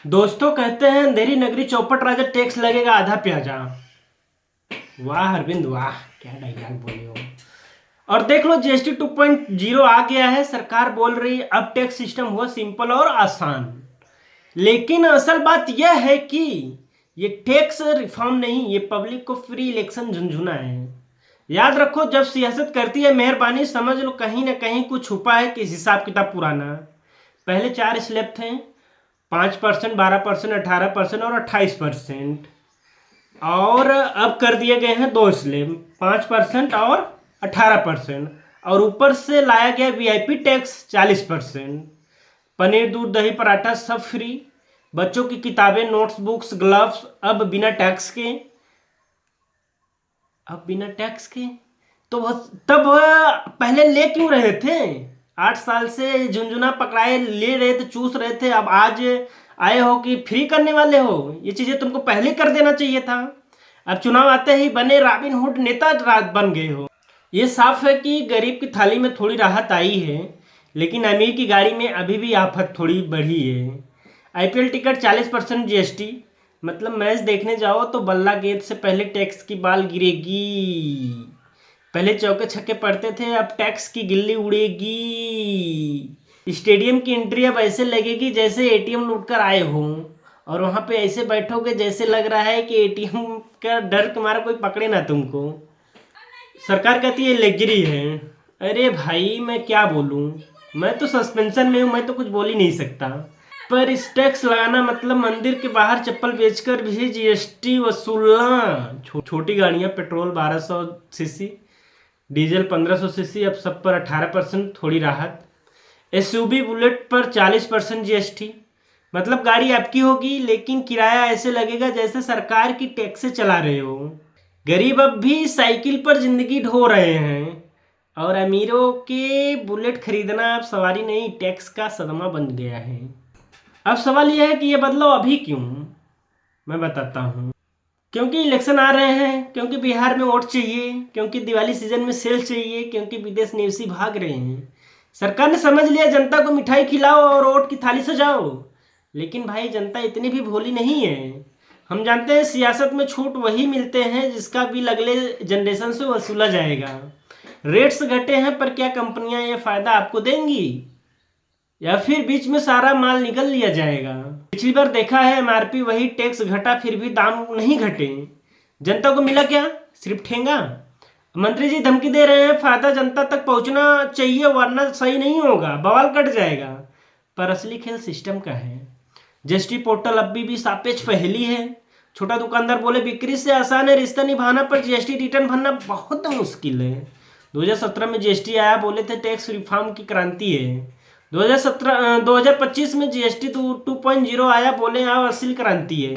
दोस्तों कहते हैं अंधेरी नगरी चौपट राजा टैक्स लगेगा आधा प्याजा। वाह अरविंद वाह, क्या डायलॉग बोले हो। और देख लो जीएसटी 2.0 आ गया है, सरकार बोल रही है अब टैक्स सिस्टम हुआ सिंपल और आसान। लेकिन असल बात यह है कि ये टैक्स रिफॉर्म नहीं, ये पब्लिक को फ्री इलेक्शन झुंझुना है। याद रखो जब सियासत करती है मेहरबानी समझ लो कहीं ना कहीं कुछ छुपा है, किस हिसाब किताब पुराना। पहले 4 स्लैब थे, 5%, 12%, 18% और 28%। और अब कर दिए गए हैं 2 स्लैब, 5% और 18%। और ऊपर से लाया गया वीआईपी टैक्स 40%। पनीर दूध दही पराठा सब फ्री। बच्चों की किताबें नोट्स बुक्स ग्लव्स अब बिना टैक्स के। अब बिना टैक्स के तो तब पहले ले क्यों रहे थे? 8 साल से झुंझुना पकड़ाए ले रहे थे, चूस रहे थे, अब आज आए हो कि फ्री करने वाले हो? ये चीजें तुमको पहले कर देना चाहिए था। अब चुनाव आते ही बने रॉबिन हुड नेता बन गए हो। ये साफ है कि गरीब की थाली में थोड़ी राहत आई है, लेकिन अमीर की गाड़ी में अभी भी आफत थोड़ी बढ़ी है। आईपीएल टिकट 40% जीएसटी, मतलब मैच देखने जाओ तो बल्ला गेंद से पहले टैक्स की बाल गिरेगी। पहले चौके छक्के पड़ते थे, अब टैक्स की गिल्ली उड़ेगी। स्टेडियम की एंट्री अब ऐसे लगेगी जैसे एटीएम लूट कर आए हो, और वहां पे ऐसे बैठोगे जैसे लग रहा है कि एटीएम का डर के मारा कोई पकड़े ना तुमको। सरकार कहती है लग्जरी है। अरे भाई मैं क्या बोलूं, मैं तो सस्पेंशन में हूं, मैं तो कुछ बोल ही नहीं सकता। पर इस टैक्स लगाना मतलब मंदिर के बाहर चप्पल बेचकर भी जीएसटी वसूलना। छोटी गाड़ियां पेट्रोल 1200 सीसी, डीजल 1500 सीसी, अब सब पर 18%, थोड़ी राहत। एसयूवी बुलेट पर 40% जीएसटी, मतलब गाड़ी आपकी होगी लेकिन किराया ऐसे लगेगा जैसे सरकार की टैक्स से चला रहे हो। गरीब अब भी साइकिल पर जिंदगी ढो रहे हैं, और अमीरों के बुलेट खरीदना अब सवारी नहीं टैक्स का सदमा बन गया है। अब सवाल यह है कि यह बदलाव अभी क्यों? मैं बताता हूँ। क्योंकि इलेक्शन आ रहे हैं, क्योंकि बिहार में वोट चाहिए, क्योंकि दिवाली सीजन में सेल चाहिए, क्योंकि विदेश निवेशी भाग रहे हैं। सरकार ने समझ लिया जनता को मिठाई खिलाओ और वोट की थाली सजाओ। लेकिन भाई जनता इतनी भी भोली नहीं है। हम जानते हैं सियासत में छूट वही मिलते हैं जिसका बिल अगले जनरेशन से वसूला जाएगा। रेट्स घटे हैं पर क्या कंपनियां ये फायदा आपको देंगी, या फिर बीच में सारा माल निकल लिया जाएगा? पिछली बार देखा है एमआरपी वही, टैक्स घटा फिर भी दाम नहीं घटे। जनता को मिला क्या? सिर्फ ठेंगा। मंत्री जी धमकी दे रहे हैं फायदा जनता तक पहुंचना चाहिए वरना सही नहीं होगा, बवाल कट जाएगा। पर असली खेल सिस्टम का है। जीएसटी पोर्टल अभी भी सापेक्ष पहेली है। छोटा दुकानदार बोले बिक्री से आसान है रिश्ता निभाना, पर जीएसटी रिटर्न भरना बहुत मुश्किल है। 2017 में जीएसटी आया, बोले थे टैक्स रिफॉर्म की क्रांति है। 2025 में जीएसटी 2.0 आया, बोले अब असली क्रांति है।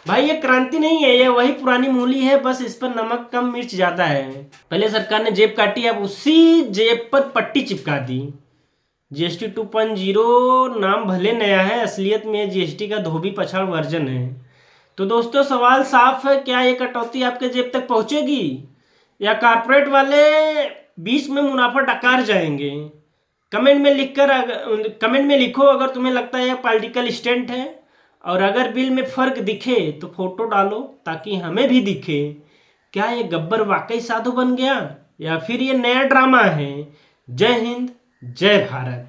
भाई ये क्रांति नहीं है, ये वही पुरानी मूली है, बस इस पर नमक कम मिर्च ज्यादा है। पहले सरकार ने जेब काटी, अब उसी जेब पर पट्टी चिपका दी। जीएसटी 2.0 नाम भले नया है, असलियत में जीएसटी का धोबी पछाड़ वर्जन है। तो दोस्तों सवाल साफ है, क्या ये कटौती आपके जेब तक पहुंचेगी, या कारपोरेट वाले बीच में मुनाफा डकार जाएंगे? कमेंट में लिखो अगर तुम्हें लगता है पॉलिटिकल स्टंट है, और अगर बिल में फर्क दिखे तो फोटो डालो ताकि हमें भी दिखे। क्या ये गब्बर वाकई साधु बन गया, या फिर ये नया ड्रामा है? जय हिंद, जय भारत।